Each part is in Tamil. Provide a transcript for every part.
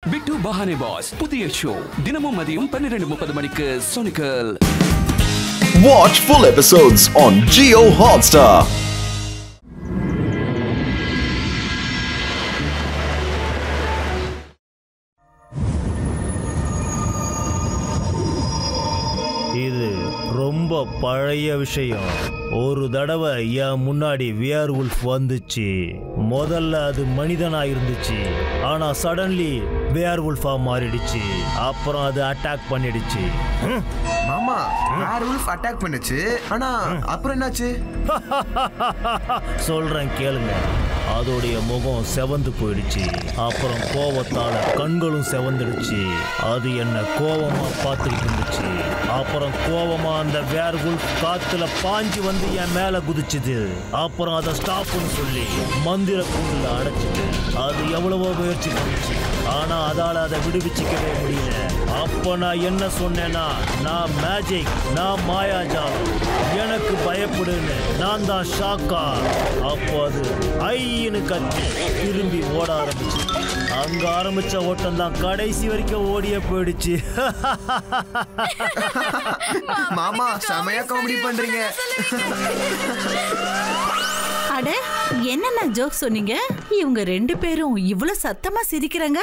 பிட்டு பஹானே பாஸ் புதிய ஷோ தினமும் மதியம் 12:30 மணிக்கு சோனிக்கல். Watch full episodes on Jio Hotstar. இது ரொம்ப பழைய விஷயம். ஒரு தடவை என் முன்னாடி வியர் உல்ஃப் வந்துச்சு. முதல்ல அது மனிதனா இருந்துச்சு, ஆனா சடன்லி வியர் உல்ஃபா மாறிடுச்சு. அப்புறம் அது அட்டாக் பண்ணிடுச்சு. மாமா, வியர் உல்ஃப் அட்டாக் பண்ணுச்சு, ஆனா அப்புறம் என்னாச்சு? சொல்றேன் கேளுங்க. அதோடைய முகம் செவந்து போயிடுச்சு. அப்புறம் கோவத்தால கண்களும் செவந்துடுச்சு. அது என்ன கோவமா பார்த்துட்டு இருந்துச்சு. அப்புறம் கோவமா அந்த வேர் உல்ஃப் காத்துல பாஞ்சு வந்து என் மேல குதிச்சுது. அப்புறம் அதை ஸ்டாப்னு சொல்லி மந்திர கூண்டுல அடைச்சிட்டு அது எவ்வளவோ முயற்சி பண்ணிச்சு, ஆனா அதால அதை விடுவிச்சிக்கவே முடியல. அப்ப நான் என்ன சொன்னேன்னா, நான் மேஜிக், நான் மாயாஜாலம், எனக்கு பயப்படுன்னு நான் தான் ஷாக்கா. அப்போ அது ஐன்னு கத்தி திரும்பி ஓட ஆரம்பிச்சு. அங்க ஆரம்பிச்ச ஓட்டம் தான் கடைசி வரைக்கும் ஓடியே போயிடுச்சு. மாமா, செமையா காமெடி பண்றீங்க. அட, என்னென்ன ஜோக் சொன்னீங்க? இவங்க ரெண்டு பேரும் இவ்வளவு சத்தமா சிரிக்கிறாங்க.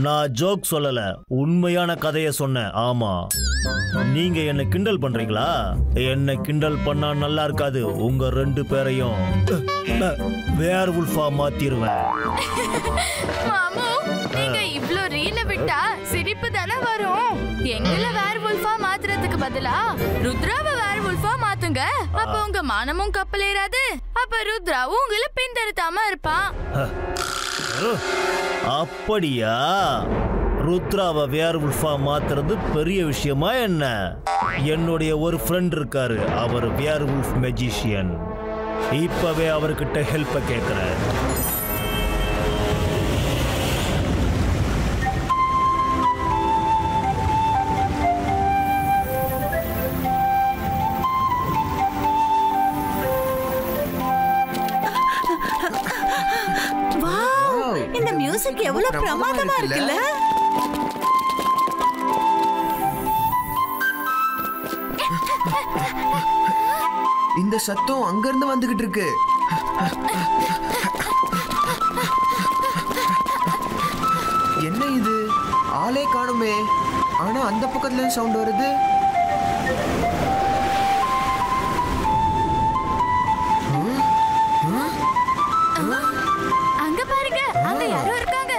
நான் ஜோக் சொல்லல, உண்மையான கதைய சொன்னேன். ஆமா, நீங்க என்ன கிண்டல் பண்றீங்களா? என்ன கிண்டல் பண்ணா நல்லா இருக்காது. உங்க ரெண்டு பேரையும் வேர் உல்ஃபா மாத்திருவேன். மாமு, நீங்க இவ்ளோ ரீல விட்டா சிரிப்பு தானே வரும். எங்கள வேர் உல்ஃபா மாத்துறதுக்கு பதிலா ருத்ராவை வேர் உல்ஃபா மாத்துங்க. அப்ப உங்க மானமும் கப்பலேறாது. அப்ப ருத்ராவும் உங்களை பின்தொடராம இருப்பான். அப்படியா? ருத்ராவை வேர் உல்ஃபா மாத்துறது பெரிய விஷயமா என்ன? என்னுடைய ஒரு ஃப்ரெண்ட் இருக்காரு, அவர் வேர் உல்ஃப் மெஜிஷியன். இப்பவே அவர்கிட்ட ஹெல்ப்ப கேட்கிறேன். இந்த மியூசிக் எவ்வளவு பிரமாதமா இருக்குல்ல? இந்த சத்தம் அங்க இருந்து வந்துகிட்டு இருக்கு. என்ன இது? ஆளே காணுமே, ஆனா அந்த பக்கத்துல சவுண்ட் வருது. அங்க பாருங்க, அங்க யாரோ இருக்காங்க.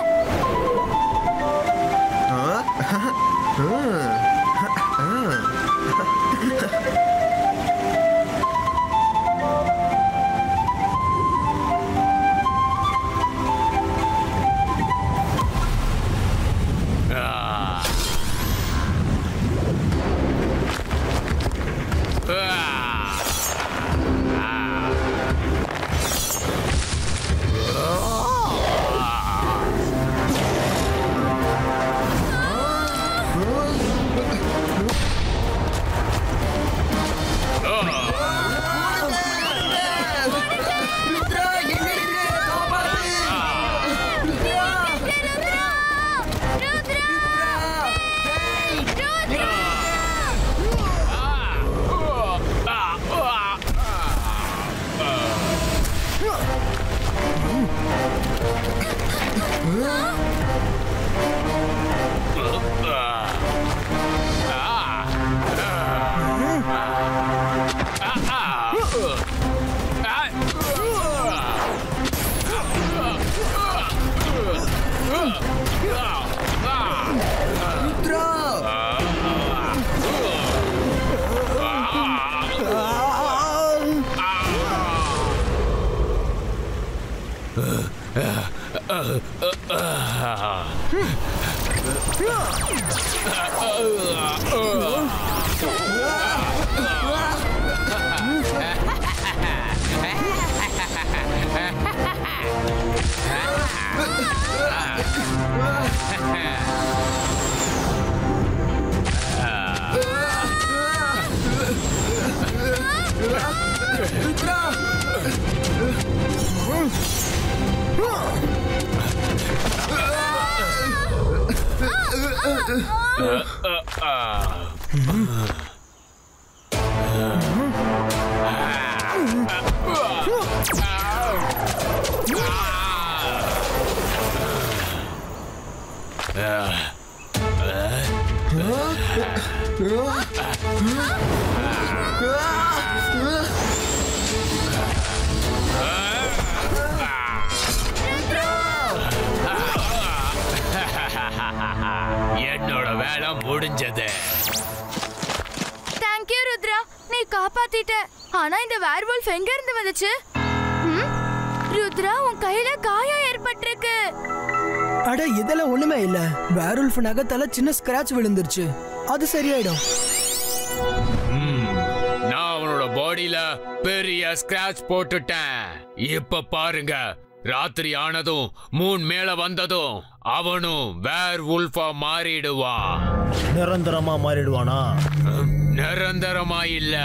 ருத்ரா! என்னோட வேலை முடிஞ்சது. தேங்க்யூ ருத்ரா, நீ காப்பாத்திட்ட. ஆனா இந்த வேர்வல்ஃப் எங்க இருந்து வந்துச்சு? ருத்ரா, உன் கையில காயம் ஏற்பட்டிருக்கு. அட இதெல்லாம் ஒண்ணுமே இல்ல. வேர்வல்ஃப் நகத்தால சின்ன ஸ்கிராட்ச் விழுந்துருச்சு, அது சரியாயிடும். நான் அவனோட பாடியில பெரிய ஸ்கிராட்ச் போட்டுட்டேன். இப்ப பாருங்க, ராத்திரி ஆனதும் மூன் மேல வந்ததும் அவனும் வேர்வல்ஃபா மாறிடுவான். நிரந்தரமா மாறிடுவானா? நிரந்தரமா இல்ல,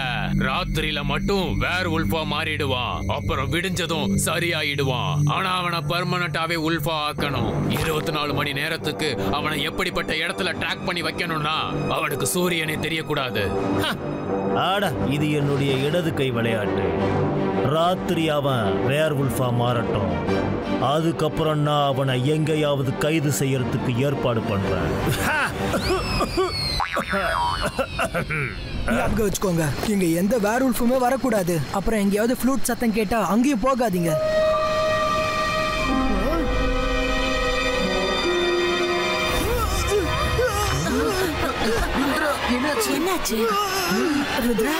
ராத்திரியில மட்டும் வேர்வல்ஃபா மாறிடுவான். அப்புறம் விடிஞ்சதும் சரியாயிடுவான். ஆனா அவனை பெர்மனண்டாவே உல்ஃபா ஆக்கணும். 24 மணி நேரத்துக்கு அவனை எப்படிப்பட்ட இடத்துல ட்ராக் பண்ணி வைக்கணும்னா அவனுக்கு சூரியனே தெரியக்கூடாது. ஆட, இது என்னுடைய இடது கை விளையாட்டு. ராத்திரி அவன் வேர்வுல்ஃபா மாறட்டும், அதுக்கப்புறம் நான் அவனை எங்கேயாவது கைது செய்யறதுக்கு ஏற்பாடு பண்றேன். ஞாபகம் வச்சுக்கோங்க, இங்க எந்த வேர்வுல்ஃபுமே வரக்கூடாது. அப்புறம் எங்கேயாவது ஃப்ளூட் சத்தம் கேட்டா அங்கேயும் போகாதீங்க. என்னாச்சு ருத்ரா?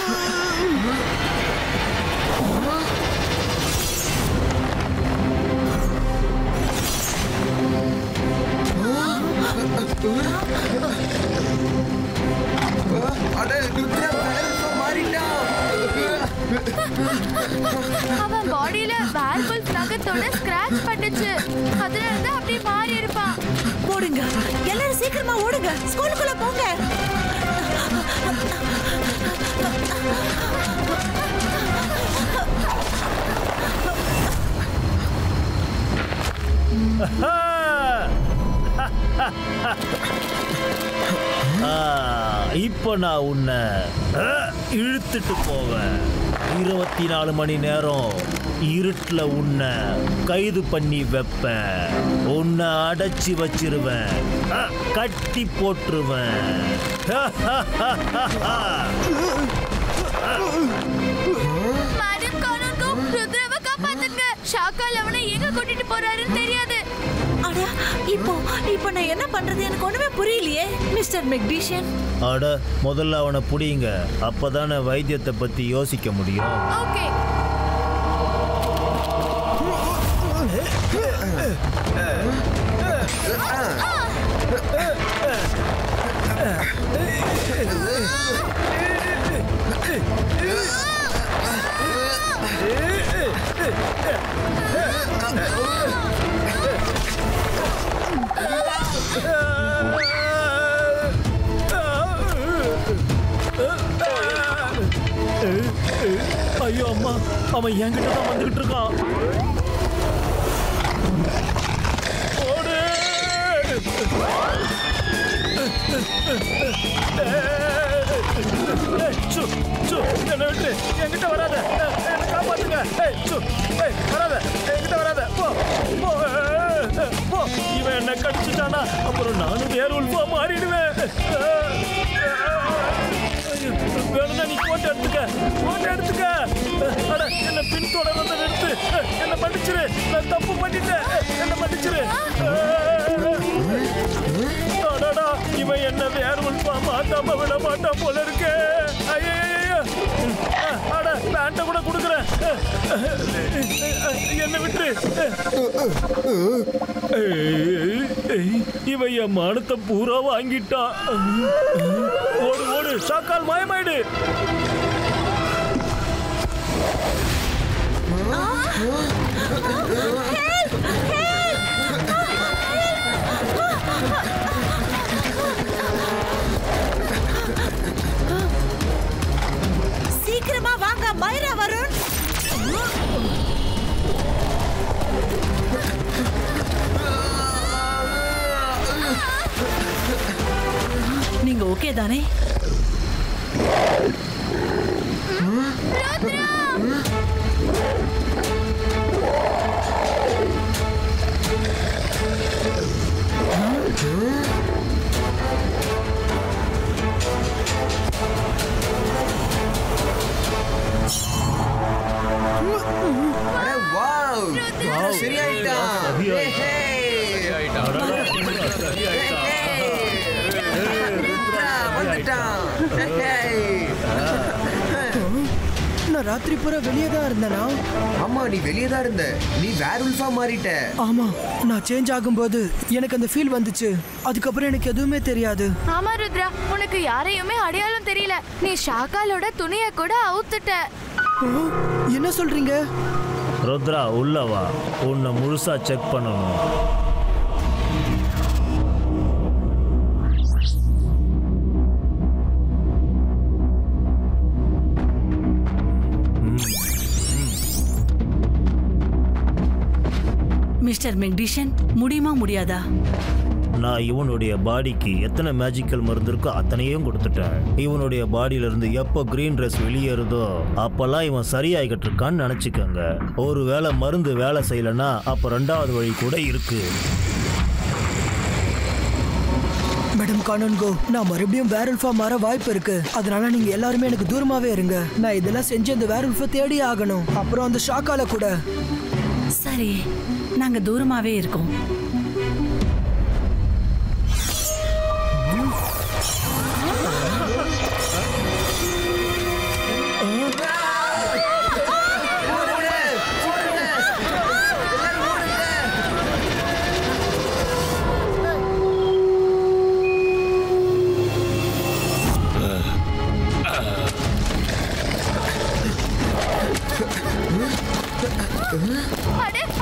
அவன் பாடியில வேர்வல்ஃப் நகத்தோட ஸ்கிராட்ச் பட்டுச்சு. அதுல இருந்து அப்படியே மாறி இருப்பான். ஓடுங்க எல்லாரும், சீக்கிரமா ஓடுங்க, ஸ்கூலுக்குள்ள போங்க. இப்ப நான் உன்னை இழுத்துட்டு போவேன். 24 மணி நேரம் இருட்டுல உன்னை கைது பண்ணி வைப்பேன். உன்னை அடைச்சி வச்சிருவேன், கட்டி போட்டுருவேன். ருத்ராவை காப்பாத்துங்க. ஷாக்கால் அவனை எங்க கூட்டிட்டு போறாருன்னு தெரியாது. அட, இப்போ நான் என்ன பண்றது? எனக்கு ஒண்ணுமே புரியலையே மிஸ்டர் மெக்டிஷியன். அட, முதல்ல அவனை புடிங்க, அப்பதானே வைத்தியத்தை பத்தி யோசிக்க முடியும். ஓகே. ஐயோ அம்மா, அவன் என்கிட்ட தான் வந்துகிட்டு இருக்கான். ஓடு! என்ன விட்டு என்கிட்ட வராத, என்ன காப்பாத்துங்க. வராத, என்கிட்ட வராத, போ போ. இவன் என்ன கடிச்சுட்டானா அப்புறம் நானும் வேர்வுல்ஃபா மாறிடுவேன். வேணும்னா நீ போட்டு எடுத்துக்க. அட, என்ன பின்தொடர்றத நிறுத்து. என்ன மன்னிச்சிரு, நான் தப்பு பண்ணிட்டேன், என்ன மன்னிச்சிரு. அடடா, இவன் என்ன வேர்வுல்ஃபா மாட்டாம விட மாட்டான் போல இருக்கு. ஐயோ, அட, பேண்ட கூட கொடுக்குறேன், என்ன விட்டு. இவன் என் மானத்தை பூரா வாங்கிட்டான். ஓடு, ஷாக்கால் மாயமாயிடு. சீக்கிரமா வாங்க, மைரா வருண். ஓகே தானே? நான் ராத்திரி பூரா வெளியே தான் இருந்தேனா? ஆமா, நீ வெளியே தான் இருந்த. நீ வேர்வுல்ஃபா மாறிட்ட. ஆமா, நான் சேஞ்ச் ஆகும்போது எனக்கு அந்த ஃபீல் வந்துச்சு. அதுக்கப்புறம் எனக்கு எதுவுமே தெரியாது. ஆமா ருத்ரா, உனக்கு யாரையுமே அடையாளம் தெரியல. நீ ஷாக்காலோட துணியை கூட அவுத்துட்ட. என்ன சொல்றீங்க? ருத்ரா உள்ளவா, உன்னை முழுசா செக் பண்ணணும். மிஸ்டர் மெக்டிஷன், முடியுமா முடியாதா? நான் இவனுடைய பாடிக்கு எத்தனை மேஜிக்கல் மருந்து இருக்கோ அத்தனையும் கொடுத்துட்டேன். இவனுடைய பாடியில இருந்து எப்போ கிரீன் ட்ரெஸ் வெளியேறுதோ அப்பெல்லாம் இவன் சரியாகிட்டு இருக்கான்னு நினைச்சுக்கோங்க. ஒருவேளை மருந்து வேலை செய்யலன்னா அப்ப 2வது வழி கூட இருக்கு. மேடம் கானன்கோ, நான் மறுபடியும் வேர்வுல்ஃபா மாற வாய்ப்பு இருக்கு. அதனால நீங்க எல்லாருமே எனக்கு தூரமாவே இருங்க. நான் இதெல்லாம் செஞ்சு அந்த வேர்வுல்ஃபை தேடி ஆகணும். அப்புறம் அந்த ஷாக்கால கூட. சரி, நாங்க தூரமாவே இருக்கோம்.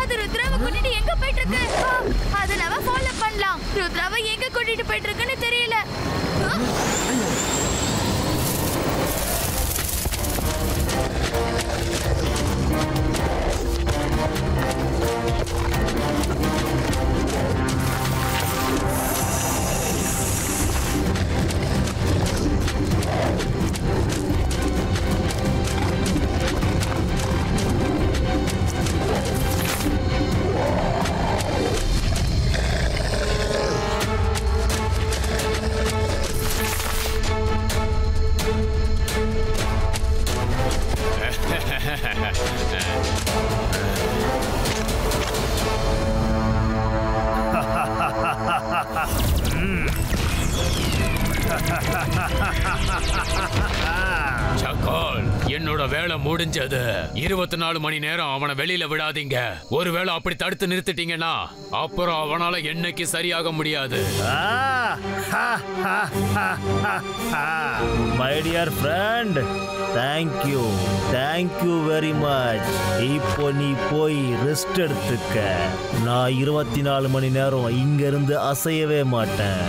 அது ருத்ராவை கூட்டிட்டு எங்க போயிட்டு இருக்கு? அத நாம ஃபாலோ பண்ணலாம். ருத்ராவை எங்க கூட்டிட்டு போயிட்டு இருக்குன்னு தெரியல. சக்கால், என்னோட வேலை முடிஞ்சது. 24 மணி நேரம் அவனை வெளியில விடாதீங்க. ஒருவேளை அப்படி தடுத்து நிறுத்திட்டீங்கன்னா அப்புறம் அவனால என்னைக்கு சரியாக முடியாது. My dear friend, thank you very much. இப்போ நீ போய் ரெஸ்ட் எடுத்துக்க. நான் 24 மணி நேரம் இங்க இருந்து அசையவே மாட்டேன்.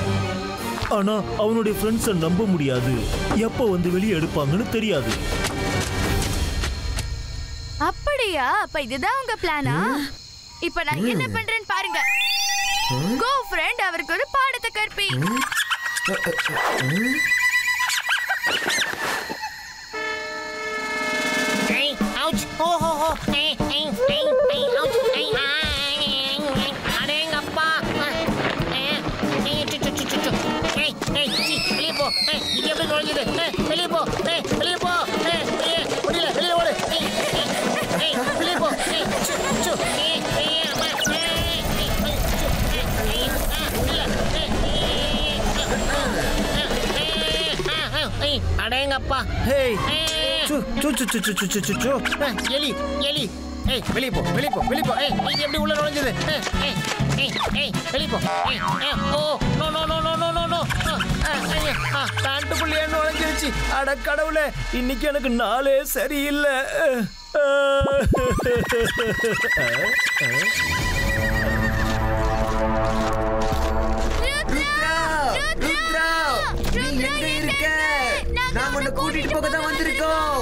ஆனா அவனுடைய ஃப்ரெண்ட்ஸை நம்ப முடியாது. எப்போ வந்து வெளியே எடுப்பாங்கன்னு தெரியாது. அப்படியா? அப்ப இதுதான் உங்க பிளானா? இப்ப நான் என்ன பண்றேன்னு பாருங்க. கோ ஃப்ரெண்ட், அவருக்கு ஒரு பாடத்தை கற்பி. இது எப்படி நுழைஞ்சது? வெளியே போ, வெளியே போ, முடியல, வெளியே ஓடு, வெளியே போ. அடேங்கப்பா, எலி எலி. வெளியே போ, வெளியே போ, வெளியே போ. இது எப்படி உள்ள நுழைஞ்சது? வெளியே போ. Oh no no no no no no. பேண்ட்டுக்குள்ளே நுழைஞ்சிருச்சு. அட கடவுளே, இன்னைக்கு எனக்கு நாளே சரியில்லை. நாம உன்னை கூட்டிட்டு போக தான் வந்திருக்கோம்.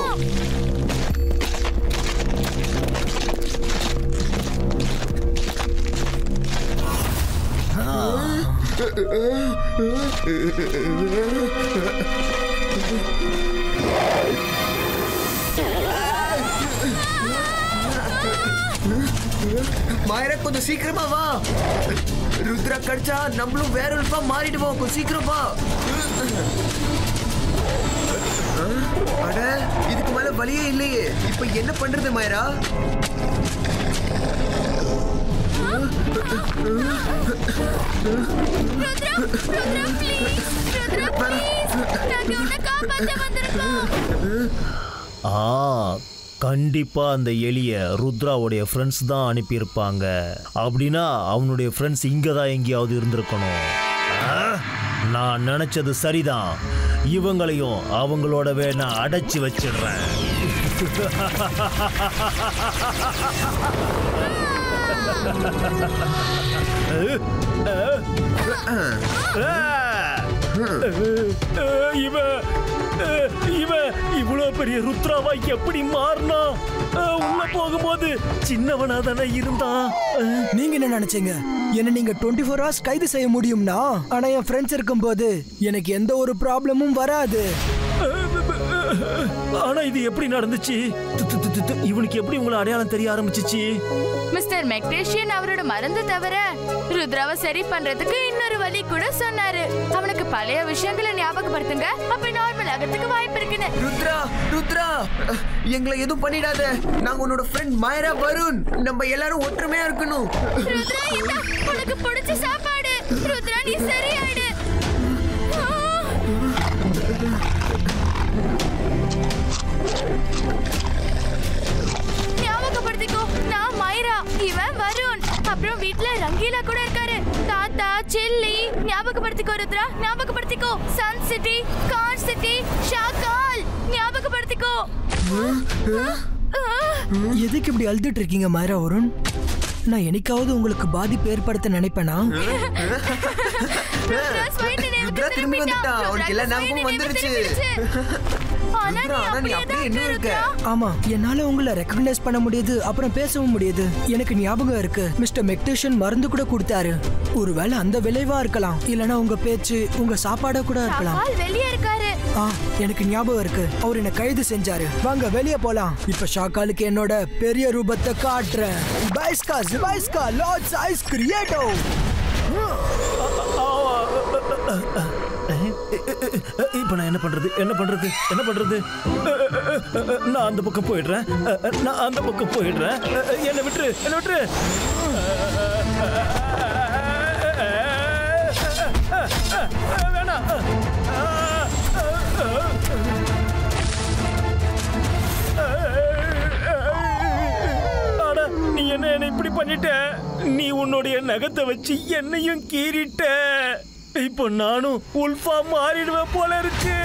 மாயரா கொஞ்சம் சீக்கிரமா வா. ருத்ரா கடிச்சா நம்மளும் வேற உல்ஃபா மாறிடுவோம். கொஞ்சம் சீக்கிரம் வா. அட இதுக்கு மேல வழியே இல்லையே. இப்ப என்ன பண்றது மாயரா? கண்டிப்பா அந்த எலிய ருத்ராவுடைய ஃப்ரெண்ட்ஸ் தான் அனுப்பியிருப்பாங்க. அப்படின்னா அவனுடைய ஃப்ரெண்ட்ஸ் இங்க தான் எங்கேயாவது இருந்திருக்கணும். நான் நினைச்சது சரிதான். இவங்களையும் அவங்களோடவே நான் அடைச்சி வச்சிடுறேன். இவ்வளவு பெரிய ருத்ராவா எப்படி மாறினா? உள்ள போகும்போது சின்னவனா தானே இருந்தான். நீங்க என்ன நினைச்சீங்க? என்ன நீங்க 24 hours கைது செய்ய முடியும்னா? ஆனா என் ஃப்ரெண்ட்ஸ் இருக்கும்போது எனக்கு எந்த ஒரு ப்ராப்ளமும் வராது. ஆனா இது எப்படி நடந்துச்சு? இவனுக்கு எப்படி உங்களை அடையாளம் தெரிய ஆரம்பிச்சிச்சு? மிஸ்டர் மெக்டேஷியன் அவரோட மருந்து தவிர ருத்ராவை சரி பண்றதுக்கு இன்னொரு வழி கூட சொன்னாரு. அவனுக்கு பழைய விஷயங்களை ஞாபகப்படுத்துங்க, அப்ப நார்மல் ஆகிறதுக்கு வாய்ப்பு இருக்குன்னு. ருத்ரா ருத்ரா எங்களை எதுவும் பண்ணிடாத. நாங்க உன்னோட ஃப்ரெண்ட் மாயரா வருண். நம்ம எல்லாரும் ஒற்றுமையா இருக்கணும். ருத்ரா இந்த உனக்கு பிடிச்ச சாப்பாடு. ருத்ரா நீ சரியாயிடு. ஞாபகப்படுத்திக்கோ, நான் மாயரா, இவன் வருண். அப்புறம் வீட்ல ரங்கீலா கூட இருக்காரு. தாத்தா, சில்லி. ஞாபகப்படுத்திக்கோ ருத்ரா, ஞாபகப்படுத்திக்கோ. சன் சிட்டி, கார் சிட்டி, ஷாக்கால். ஞாபகப்படுத்திக்கோ. எதுக்கு இப்படி அழுதுட்டு இருக்கீங்க மாயரா வருண்? நான் என்னைக்காவது உங்களுக்கு பாதிப்பு ஏற்படுத்த நினைப்பேனா? ருத்ரா திரும்பி வந்துட்டா. அவனுக்கு எல்லா ஞாபகமும் வந்துருச்சு. ஆமா, என்னால உங்களை ரெகக்னைஸ் பண்ண முடியுது, அப்புறம் பேசவும் முடியுது. எனக்கு ஞாபகம் இருக்கு, மிஸ்டர் மெக்டேஷன் மருந்து கூட கொடுத்தாரு. ஒருவேளை அந்த விளைவா இருக்கலாம், இல்லனா உங்க பேச்சு, உங்க சாப்பாட கூட இருக்கலாம். வெளியே இருக்காரு. எனக்கு ஞாபகம் இருக்கு, அவர் என்ன கைது செஞ்சாரு. வாங்க வெளியே போலாம். இப்ப ஷாக்காலுக்கு என்னோட பெரிய ரூபத்தை காட்டுறேன். பைஸ்கா ஜிபைஸ்கா லார்ட்ஸ் ஐஸ் கிரியேட்டோ. இப்ப நான் என்ன பண்றது? நான் அந்த பக்கம் போயிடுறேன். என்ன விட்டுரு. வேணாம். நீ என்ன இப்படி பண்ணிட்ட? நீ உன்னுடைய நகத்தை வச்சு என்னையும் கீறிட்ட. இப்போ நானும் உல்ஃபா மாறிடுவேன் போல இருக்கு.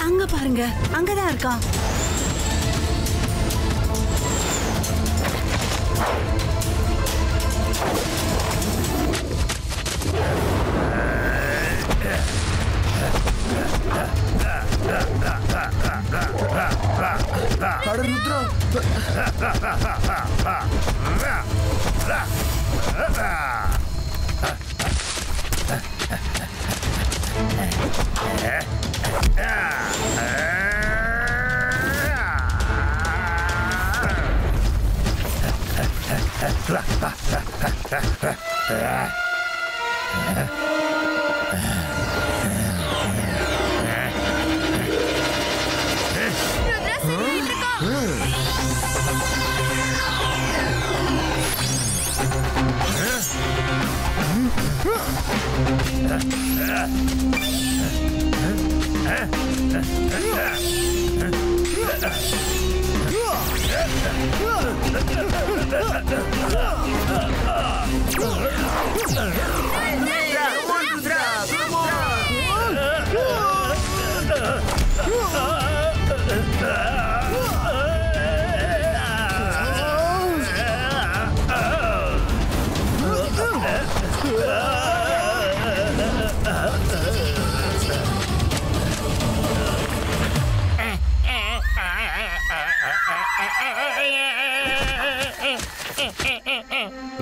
அங்க பாருங்க, அங்கதான் இருக்கான்.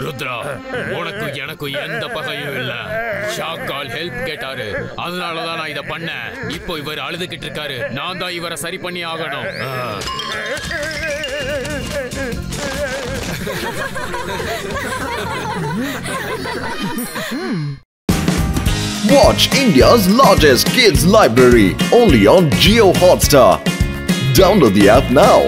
ருத்ரா, உனக்கு எனக்கு எந்த பகையும் இல்ல. ஷாக்கால் ஹெல்ப் கேட்டாரு, அதனாலதான் நான் இத பண்ணேன். இப்போ இவர் அழுதுகிட்டு இருக்காரு, நான் தான் இவரை சரி பண்ணி ஆகணும். Watch India's largest kids library only on Jio Hotstar. Download the app now.